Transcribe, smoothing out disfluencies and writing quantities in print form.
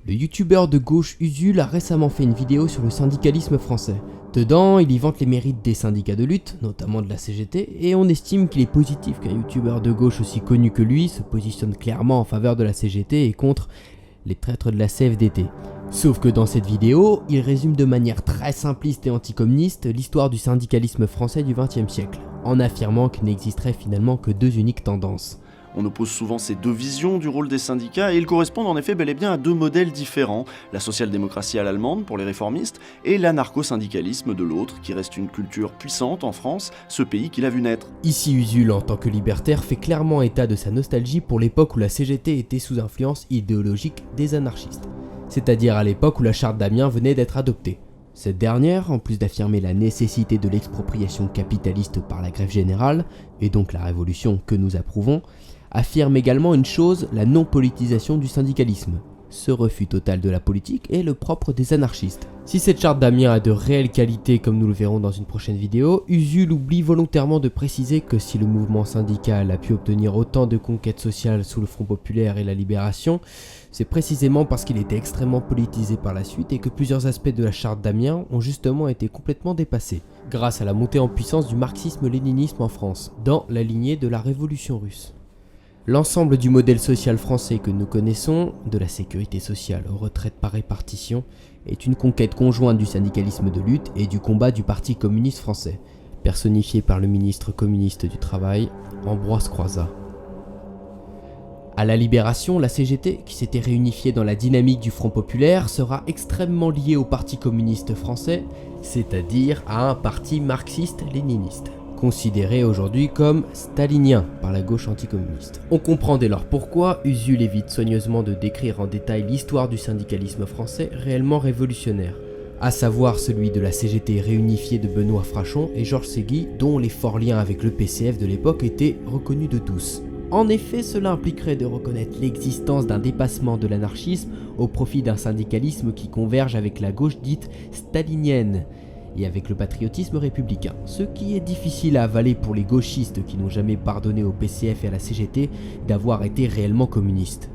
Le youtubeur de gauche Usul a récemment fait une vidéo sur le syndicalisme français. Dedans, il y vante les mérites des syndicats de lutte, notamment de la CGT, et on estime qu'il est positif qu'un youtubeur de gauche aussi connu que lui se positionne clairement en faveur de la CGT et contre les traîtres de la CFDT. Sauf que dans cette vidéo, il résume de manière très simpliste et anticommuniste l'histoire du syndicalisme français du XXe siècle, en affirmant qu'il n'existerait finalement que deux uniques tendances. On oppose souvent ces deux visions du rôle des syndicats et ils correspondent en effet bel et bien à deux modèles différents, la social-démocratie à l'allemande pour les réformistes et l'anarcho-syndicalisme de l'autre qui reste une culture puissante en France, ce pays qu'il a vu naître. Ici Usul en tant que libertaire fait clairement état de sa nostalgie pour l'époque où la CGT était sous influence idéologique des anarchistes, c'est-à-dire à l'époque où la charte d'Amiens venait d'être adoptée. Cette dernière, en plus d'affirmer la nécessité de l'expropriation capitaliste par la grève générale, et donc la révolution que nous approuvons, affirme également une chose, la non-politisation du syndicalisme. Ce refus total de la politique est le propre des anarchistes. Si cette charte d'Amiens a de réelles qualités comme nous le verrons dans une prochaine vidéo, Usul oublie volontairement de préciser que si le mouvement syndical a pu obtenir autant de conquêtes sociales sous le Front populaire et la Libération, c'est précisément parce qu'il était extrêmement politisé par la suite et que plusieurs aspects de la charte d'Amiens ont justement été complètement dépassés, grâce à la montée en puissance du marxisme-léninisme en France, dans la lignée de la Révolution russe. L'ensemble du modèle social français que nous connaissons, de la sécurité sociale aux retraites par répartition, est une conquête conjointe du syndicalisme de lutte et du combat du Parti communiste français, personnifié par le ministre communiste du Travail, Ambroise Croizat. À la Libération, la CGT, qui s'était réunifiée dans la dynamique du Front populaire, sera extrêmement liée au Parti communiste français, c'est-à-dire à un parti marxiste-léniniste, considéré aujourd'hui comme stalinien par la gauche anticommuniste. On comprend dès lors pourquoi Usul évite soigneusement de décrire en détail l'histoire du syndicalisme français réellement révolutionnaire, à savoir celui de la CGT réunifiée de Benoît Frachon et Georges Séguy, dont les forts liens avec le PCF de l'époque étaient reconnus de tous. En effet, cela impliquerait de reconnaître l'existence d'un dépassement de l'anarchisme au profit d'un syndicalisme qui converge avec la gauche dite stalinienne, et avec le patriotisme républicain, ce qui est difficile à avaler pour les gauchistes qui n'ont jamais pardonné au PCF et à la CGT d'avoir été réellement communistes.